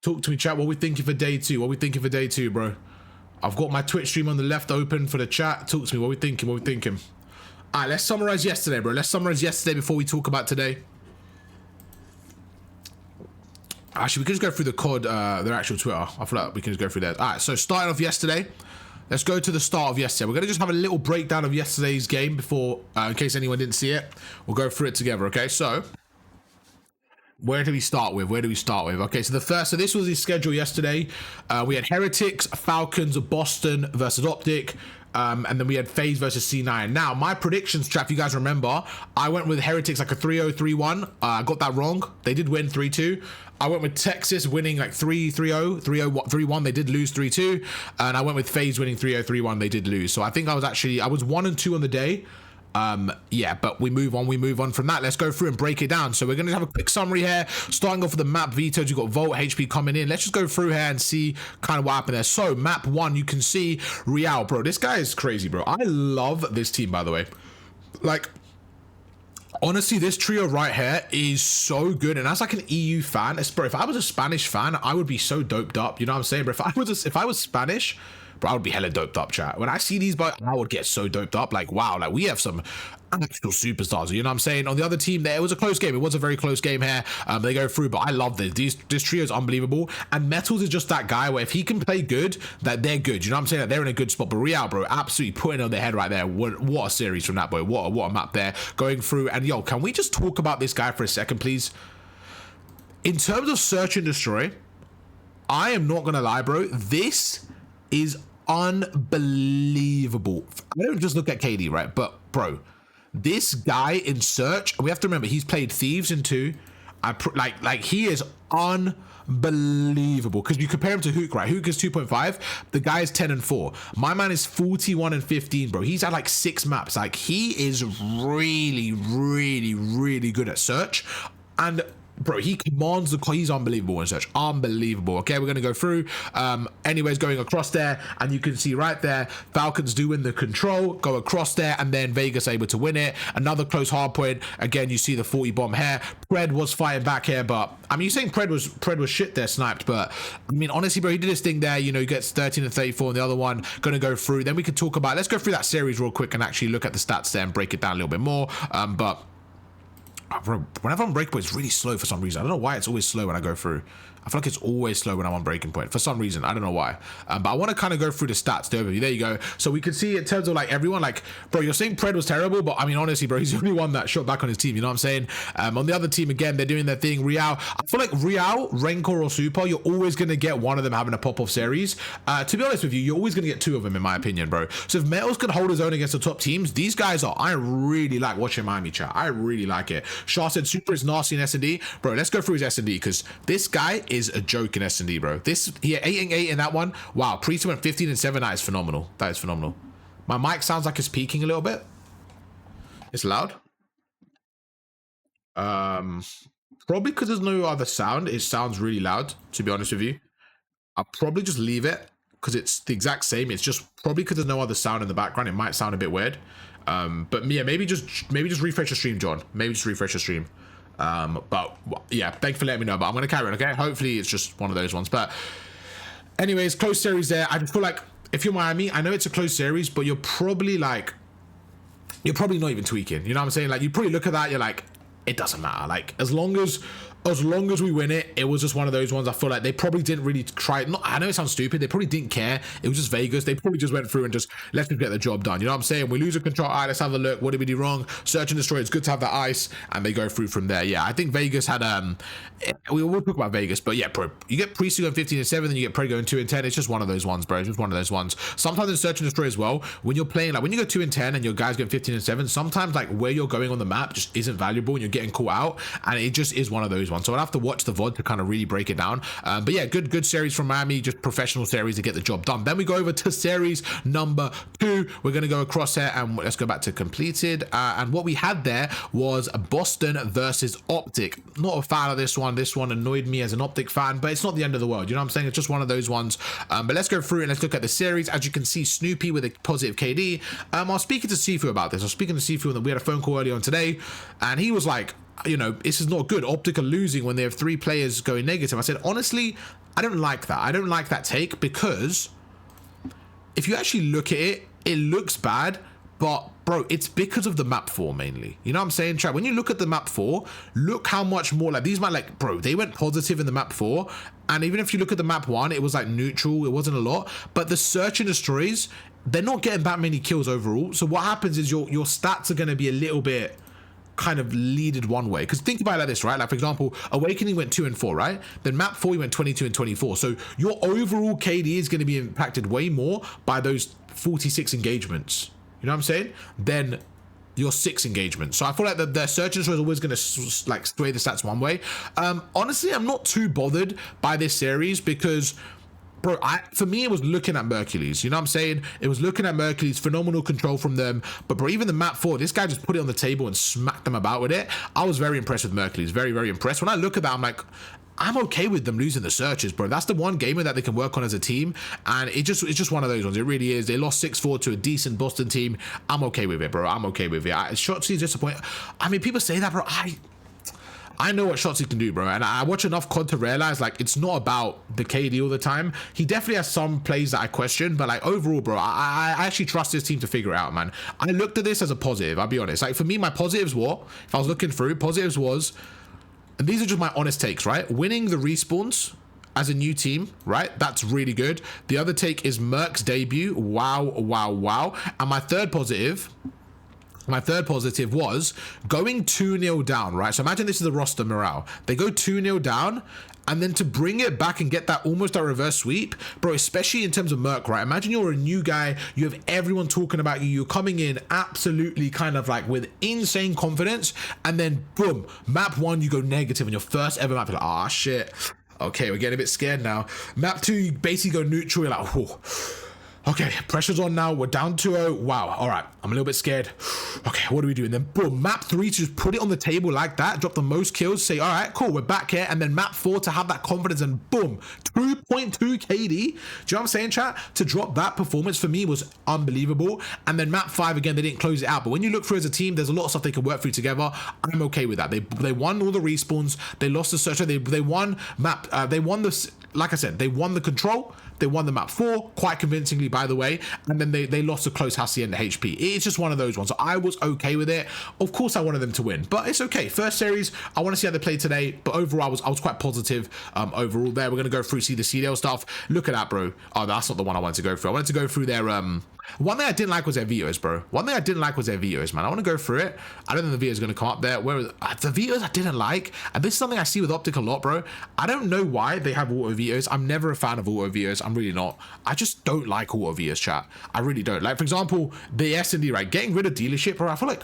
Talk to me, chat. What we thinking for day two? What we thinking for day two, bro? I've got my Twitch stream on the left open for the chat. Talk to me. What we thinking? What we thinking? All right, let's summarize yesterday, bro. Let's summarize yesterday before we talk about today. Actually, we can just go through the COD, their actual Twitter. I feel like we can just go through that. All right, so starting off yesterday, let's go to the start of yesterday. We're going to just have a little breakdown of yesterday's game before, in case anyone didn't see it. We'll go through it together, okay? So, where do we start with? Okay, so this was the schedule yesterday. We had Heretics, Falcons, Boston versus Optic. And then we had FAZE versus C9. Now, my predictions, chat, if you guys remember, I went with Heretics like a 3-0, 3-1. I got that wrong. They did win 3-2. I went with Texas winning like 3-0, 3-0, 3-1. They did lose 3-2. And I went with FAZE winning 3-0, 3-1. They did lose. So I think I was 1-2 on the day. Yeah, but we move on from that. Let's go through and break it down. So we're going to have a quick summary here, starting off with the map vetoes. You've got Volt, HP coming in. Let's just go through here and see kind of what happened there. So map 1, you can see Real, bro. This guy is crazy, bro. I love this team, by the way. Like, honestly, this trio right here is so good. And as like an EU fan, bro, if I was a Spanish fan, I would be so doped up. You know what I'm saying, bro? If I was Spanish, bro, I would be hella doped up, chat. When I see these boys, I would get so doped up. Like, wow, like we have some actual superstars. You know what I'm saying? On the other team, there it was a close game. It was a very close game here. They go through, but I love this. This trio is unbelievable. And Metals is just that guy where if he can play good, that they're good. You know what I'm saying? That they're in a good spot. But Real, bro, absolutely putting on their head right there. What a series from that boy. What a map there. Going through. And yo, can we just talk about this guy for a second, please? In terms of search and destroy, I am not gonna lie, bro. This is unbelievable. I don't just look at KD, right? But bro, this guy in search, we have to remember he's played Thieves in 2. Like he is unbelievable because you compare him to Hook, right? Hook is 2.5, the guy is 10 and 4. My man is 41 and 15, bro. He's at like 6 maps. Like he is really, really, really good at search. And bro, he commands the call. He's unbelievable in search. Unbelievable. Okay, we're going to go through. Anyways, going across there, and you can see right there, Falcons do win the control, go across there, and then Vegas able to win it. Another close hard point. Again, you see the 40 bomb here. Pred was fighting back here, but I mean, you're saying Pred was shit there, sniped, but I mean, honestly, bro, he did his thing there. You know, he gets 13 and 34, and the other one going to go through. Then we can talk about, let's go through that series real quick and actually look at the stats there and break it down a little bit more. But bro, whenever I'm breaking point, it's really slow for some reason. I don't know why it's always slow when I go through. I feel like it's always slow when I'm on breaking point for some reason. I don't know why. But I want to kind of go through the stats, the overview. There you go. So we can see in terms of like everyone, like, bro, you're saying Pred was terrible, but I mean, honestly, bro, he's the only one that shot back on his team. You know what I'm saying? On the other team, again, they're doing their thing. Real, I feel like Real, Rancor, or Super, you're always going to get one of them having a pop-off series. To be honest with you, you're always going to get 2 of them, in my opinion, bro. So if Metals can hold his own against the top teams, these guys are, I really like watching Miami, chat. I really like it. Shah said Super is nasty in S&D. Bro, let's go through his S&D because this guy is a joke in S&D, bro. This, he had 8 and 8 in that one. Wow, Priest went 15 and 7. That is phenomenal. That is phenomenal. My mic sounds like it's peaking a little bit. It's loud. Probably because there's no other sound. It sounds really loud, to be honest with you. I'll probably just leave it because it's the exact same. It's just probably because there's no other sound in the background. It might sound a bit weird. But yeah, maybe just refresh the stream, John. Maybe just refresh the stream. But yeah, thanks for letting me know, but I'm going to carry on, okay? Hopefully it's just one of those ones. But anyways, close series there. I just feel like if you're Miami, I know it's a close series, but you're probably not even tweaking. You know what I'm saying? Like, you probably look at that, you're like, it doesn't matter. Like, as long as we win it, it was just one of those ones. I feel like they probably didn't really try. I know it sounds stupid. They probably didn't care. It was just Vegas. They probably just went through and just let's just get the job done. You know what I'm saying? We lose a control. All right, let's have a look. What did we do wrong? Search and destroy. It's good to have that ice, and they go through from there. Yeah, I think Vegas had we will talk about Vegas, but yeah, bro, you get Priest going 15 and 7, then you get Pred going 2 and 10. It's just one of those ones, bro. It's just one of those ones. Sometimes in search and destroy as well, when you're playing, like when you go 2 and 10 and your guys going 15 and 7, sometimes like where you're going on the map just isn't valuable and you're getting caught out, and it just is one of those ones. So I'd have to watch the VOD to kind of really break it down. But yeah, good series from Miami, just professional series to get the job done. Then we go over to series number 2. We're going to go across here and let's go back to completed. And what we had there was Boston versus Optic. Not a fan of this one. This one annoyed me as an Optic fan, but it's not the end of the world. You know what I'm saying? It's just one of those ones. But let's go through and let's look at the series. As you can see, Snoopy with a positive KD. I was speaking to Sifu about this. I was speaking to Sifu and we had a phone call earlier on today, and he was like, you know, this is not good. Optic are losing when they have 3 players going negative. I said, honestly, I don't like that. I don't like that take, because if you actually look at it, it looks bad, but bro, it's because of the map 4 mainly. You know what I'm saying, chat? When you look at the map 4, look how much more, like, these might, like, bro, they went positive in the map 4, and even if you look at the map 1, it was like neutral, it wasn't a lot, but the search and destroys, they're not getting that many kills overall. So what happens is your stats are going to be a little bit kind of leaded one way, because think about it like this, right? Like, for example, Awakening went 2 and 4, right? Then map 4 you went 22 and 24, so your overall KD is going to be impacted way more by those 46 engagements, you know what I'm saying, than your 6 engagements. So I feel like the search and destroy is always going to like sway the stats one way. Honestly, I'm not too bothered by this series, because bro, for me, it was looking at MERCULES. You know what I'm saying? It was looking at MERCULES, phenomenal control from them. But bro, even the map 4, this guy just put it on the table and smacked them about with it. I was very impressed with MERCULES. Very, very impressed. When I look at that, I'm like, I'm okay with them losing the searches, bro. That's the one gamer that they can work on as a team, and it's just one of those ones. It really is. They lost 6-4 to a decent Boston team. I'm okay with it, bro. I'm okay with it. Shotzi's disappointing. I mean, people say that, bro. I know what Shotzi can do, bro, and I watch enough COD to realize, like, it's not about the KD all the time. He definitely has some plays that I question, but like overall, bro, I actually trust this team to figure it out, man. I looked at this as a positive, I'll be honest. Like, for me, my positives were, if I was looking through, positives was, and these are just my honest takes, right? Winning the respawns as a new team, right? That's really good. The other take is Merc's debut. Wow, wow, wow. And my third positive was going 2-0 down, right? So imagine this is the roster morale. They go 2-0 down, and then to bring it back and get that almost a reverse sweep, bro, especially in terms of Merc, right? Imagine you're a new guy, you have everyone talking about you, you're coming in absolutely kind of like with insane confidence, and then boom, map 1, you go negative in your first ever map. You're like, ah, shit. Okay, we're getting a bit scared now. Map 2, you basically go neutral, you're like, oh. Okay, pressure's on now. We're down 2-0. Wow. All right. I'm a little bit scared. Okay, what do we do? And then boom, map 3 to just put it on the table like that, drop the most kills, say, all right, cool, we're back here. And then map 4 to have that confidence, and boom, 2.2 KD. Do you know what I'm saying, chat? To drop that performance for me was unbelievable. And then map 5, again, they didn't close it out. But when you look through as a team, there's a lot of stuff they can work through together. I'm okay with that. They won all the respawns. They lost the search. They won map. They won this. Like I said, they won the control. They won the map 4 quite convincingly, by the way, and then they lost a close Hacienda HP. It's just one of those ones. So I was okay with it. Of course, I wanted them to win, but it's okay. First series, I want to see how they play today. But overall, I was quite positive overall there. We're gonna go through, see the CDL stuff. Look at that, bro. Oh, that's not the one I wanted to go through. I wanted to go through their one thing I didn't like was their vetoes, bro. One thing I didn't like was their vetoes, man. I want to go through it. I don't think the veto is going to come up there. Where the vetoes I didn't like, and this is something I see with Optic a lot, bro. I don't know why they have auto vetoes. I'm never a fan of auto vetoes. I'm really not. I just don't like auto vetoes, chat. I really don't. Like, for example, the S&D, right? Getting rid of dealership, bro. I feel like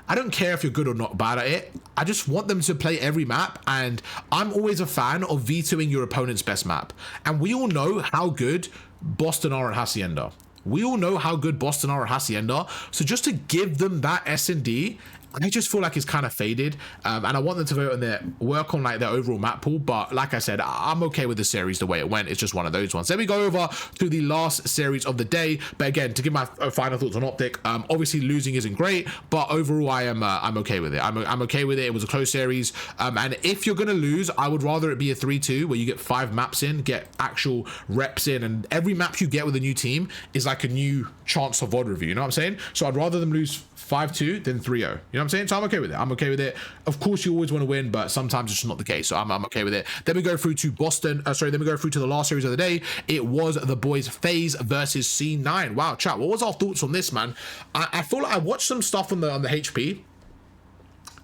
I don't care if you're good or not bad at it. I just want them to play every map, and I'm always a fan of vetoing your opponent's best map. And we all know how good Boston are at Hacienda. We all know how good Boston are at Hacienda. So just to give them that S&D, I just feel like it's kind of faded, and I want them to vote on their work on like their overall map pool. But like I said, I'm okay with the series the way it went. It's just one of those ones. Then we go over to the last series of the day. But again, to give my final thoughts on Optic, obviously losing isn't great, but overall I'm okay with it. I'm okay with it. It was a close series, and if you're gonna lose, I would rather it be a 3-2 where you get 5 maps in, get actual reps in, and every map you get with a new team is like a new chance of VOD review. You know what I'm saying? So I'd rather them lose 5-2 than 3-0. You know what I'm saying? So I'm okay with it. I'm okay with it. Of course, you always want to win, but sometimes it's just not the case. So I'm okay with it. Then we go through to Boston. Then we go through to the last series of the day. It was the boys FAZE versus C9. Wow, chat. What was our thoughts on this, man? I feel like I watched some stuff on the HP,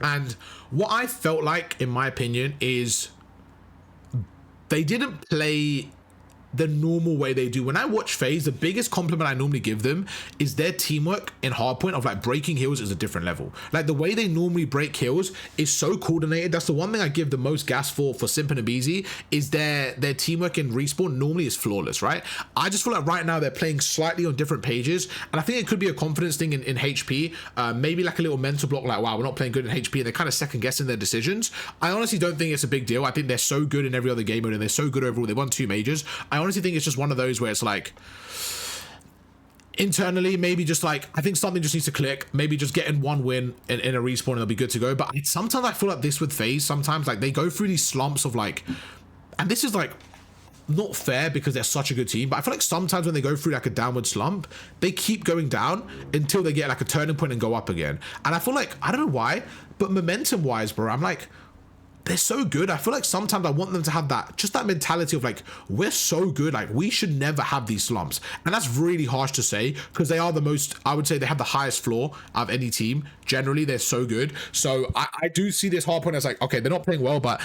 and what I felt like, in my opinion, is they didn't play the normal way they do. When I watch FaZe, the biggest compliment I normally give them is their teamwork in hardpoint of like breaking hills is a different level. Like the way they normally break hills is so coordinated. That's the one thing I give the most gas for Simpin and BZ is their teamwork in respawn normally is flawless, right? I just feel like right now they're playing slightly on different pages, and I think it could be a confidence thing in HP, maybe like a little mental block, like wow, we're not playing good in HP, and they're kind of second guessing their decisions. I honestly don't think it's a big deal. I think they're so good in every other game mode, and they're so good overall. They won 2 majors. I honestly think it's just one of those where it's like, internally, maybe just like, I think something just needs to click. Maybe just getting one win in a respawn and they'll be good to go. But sometimes I feel like this with FaZe, sometimes like they go through these slumps of like, and this is like not fair because they're such a good team, but I feel like sometimes when they go through like a downward slump, they keep going down until they get like a turning point and go up again. And I feel like, I don't know why, but momentum wise, bro, I'm like, they're so good. I feel like sometimes I want them to have that, just that mentality of like, we're so good, like we should never have these slumps. And that's really harsh to say because they are the most, I would say they have the highest floor of any team. Generally, they're so good. So I do see this hard point as like, okay, they're not playing well, but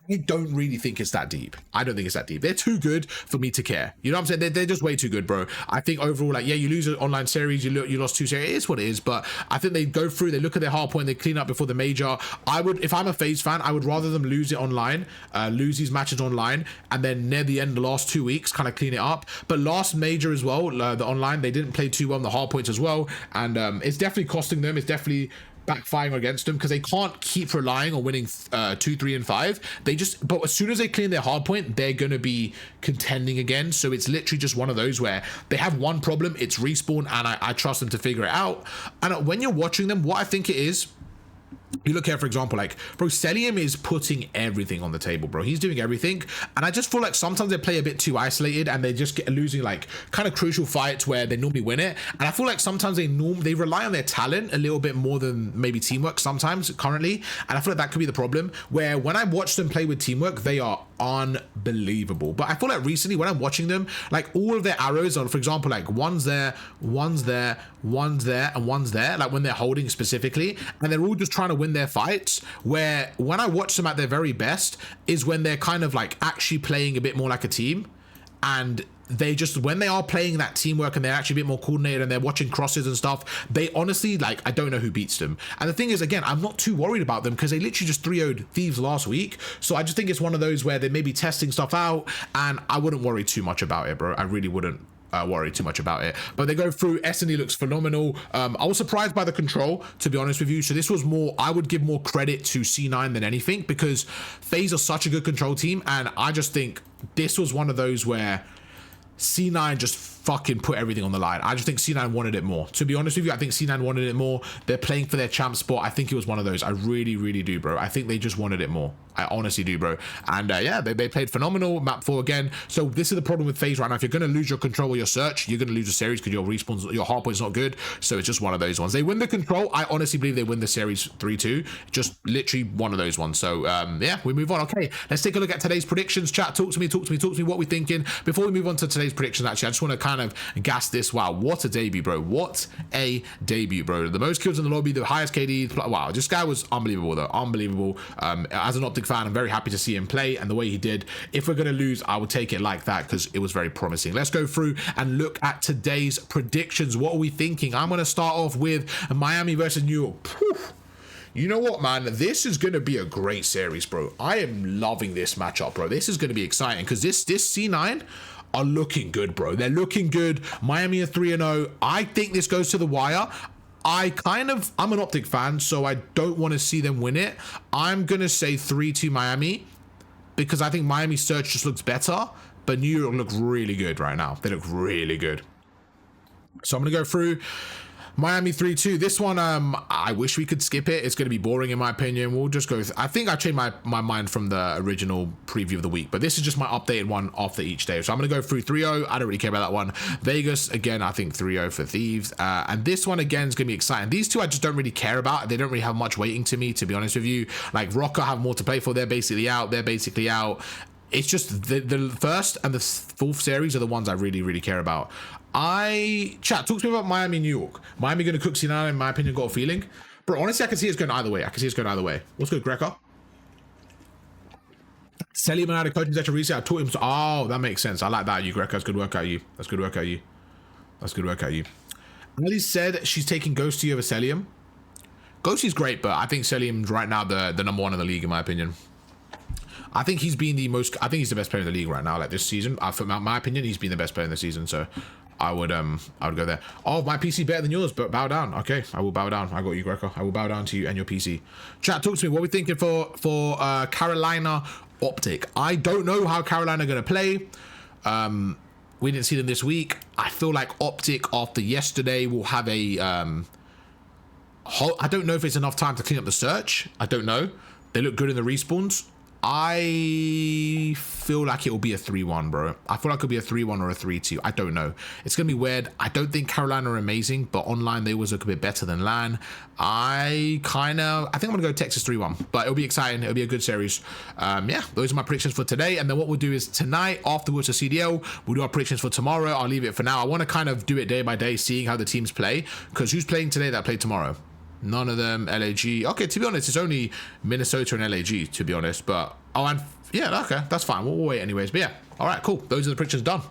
I don't really think it's that deep. I don't think it's that deep. They're too good for me to care. You know what I'm saying? They're just way too good, bro. I think overall, like, yeah, you lose an online series, you lost 2 series. It is what it is, but I think they go through, they look at their hard point, they clean up before the major. I would, if I'm a FaZe fan, I would rather them lose it online, lose these matches online, and then near the end, the last 2 weeks, kind of clean it up. But last major as well, the online, they didn't play too well on the hard points as well, and it's definitely costing them. It's definitely backfiring against them because they can't keep relying on winning 2, 3, and 5. They just, but as soon as they clean their hard point, they're gonna be contending again. So it's literally just one of those where they have one problem, it's respawn, and I trust them to figure it out. And when you're watching them, what I think it is, you look here, for example, like, bro, Celium is putting everything on the table, bro. He's doing everything. And I just feel like sometimes they play a bit too isolated and they just get losing like kind of crucial fights where they normally win it. And I feel like sometimes they rely on their talent a little bit more than maybe teamwork sometimes currently. And I feel like that could be the problem, where when I watch them play with teamwork, they are unbelievable. But I feel like recently when I'm watching them, like all of their arrows are, for example, like one's there, one's there, one's there, and one's there, like when they're holding specifically, and they're all just trying to win their fights, where when I watch them at their very best is when they're kind of like actually playing a bit more like a team, and they just, when they are playing that teamwork and they're actually a bit more coordinated and they're watching crosses and stuff, they honestly, like, I don't know who beats them. And the thing is, again, I'm not too worried about them because they literally just 3-0'd Thieves last week. So I just think it's one of those where they may be testing stuff out, and I wouldn't worry too much about it, bro. I really wouldn't worry too much about it. But they go through, S&E looks phenomenal. I was surprised by the control, to be honest with you. So this was more, I would give more credit to C9 than anything, because FaZe are such a good control team, and I just think this was one of those where C9 just fucking put everything on the line. I just think C9 wanted it more. To be honest with you, I think C9 wanted it more. They're playing for their champ spot. I think it was one of those. I really, really do, bro. I think they just wanted it more. I honestly do, bro. And yeah, they played phenomenal. Map 4 again. So this is the problem with FaZe right now. If you're going to lose your control or your search, you're going to lose the series because your respawns, your hardpoint's not good. So it's just one of those ones. They win the control. I honestly believe they win the series 3-2. Just literally one of those ones. So yeah, we move on. Okay, let's take a look at today's predictions. Chat, talk to me. What we're thinking. Before we move on to today's predictions, actually, I just want to kind of gas this. Wow, what a debut, bro. What a debut, bro. The most kills in the lobby, the highest KD. Wow, this guy was unbelievable, though. Unbelievable. As an Optic fan, I'm very happy to see him play, and the way he did. If we're going to lose, I would take it like that because it was very promising. Let's go through and look at today's predictions. What are we thinking? I'm going to start off with Miami versus New York. Poof. You know what, man? This is going to be a great series, bro. I am loving this matchup, bro. This is going to be exciting because this C9 are looking good, bro. They're looking good. Miami are 3-0. I think this goes to the wire. I'm an Optic fan, so I don't want to see them win it. I'm going to say 3-2 Miami because I think Miami's search just looks better, but New York look really good right now. They look really good. So I'm going to go through Miami 3-2. This one, I wish we could skip it. It's going to be boring in my opinion. We'll just go. I think I changed my mind from the original preview of the week, but this is just my updated one after each day. So I'm going to go through 3-0. I don't really care about that one. Vegas, again, I think 3-0 for Thieves. And this one, again, is going to be exciting. These two I just don't really care about. They don't really have much weighting to me, to be honest with you. Like, Rocker have more to play for. They're basically out. It's just the first and the fourth series are the ones I really, really care about. Chat, talk to me about Miami, New York. Miami going to cook C9, in my opinion, got a feeling. Bro, honestly, I can see it's going either way. What's good, Greco? Selim and I had a coaching session recently. I taught him. Oh, that makes sense. I like that, you, Greco. That's good work out you. Ali said she's taking Ghosty over Celium. Ghosty's great, but I think Celium's right now the number one in the league, in my opinion. I think he's been I think he's the best player in the league right now, like this season. For my opinion, he's been the best player in the season, so I would go there. Oh, my PC better than yours, but bow down. Okay, I will bow down. I got you, Greco. I will bow down to you and your PC. Chat, talk to me. What are we thinking for Carolina Optic? I don't know how Carolina are going to play. We didn't see them this week. I feel like Optic after yesterday will have a I don't know if it's enough time to clean up the search. I don't know. They look good in the respawns. I feel like it will be a 3-1, bro. I feel like it'll be a 3-1 or a 3-2. I don't know. It's going to be weird. I don't think Carolina are amazing, but online they always look a bit better than LAN. I think I'm going to go Texas 3-1, but it'll be exciting. It'll be a good series. Yeah, those are my predictions for today. And then what we'll do is tonight, afterwards to CDL, we'll do our predictions for tomorrow. I'll leave it for now. I want to kind of do it day by day, seeing how the teams play, because who's playing today that played tomorrow? None of them. LAG. Okay, to be honest, it's only Minnesota and LAG, to be honest. But, oh, and yeah, okay, that's fine. We'll wait anyways. But yeah, all right, cool. Those are the predictions done.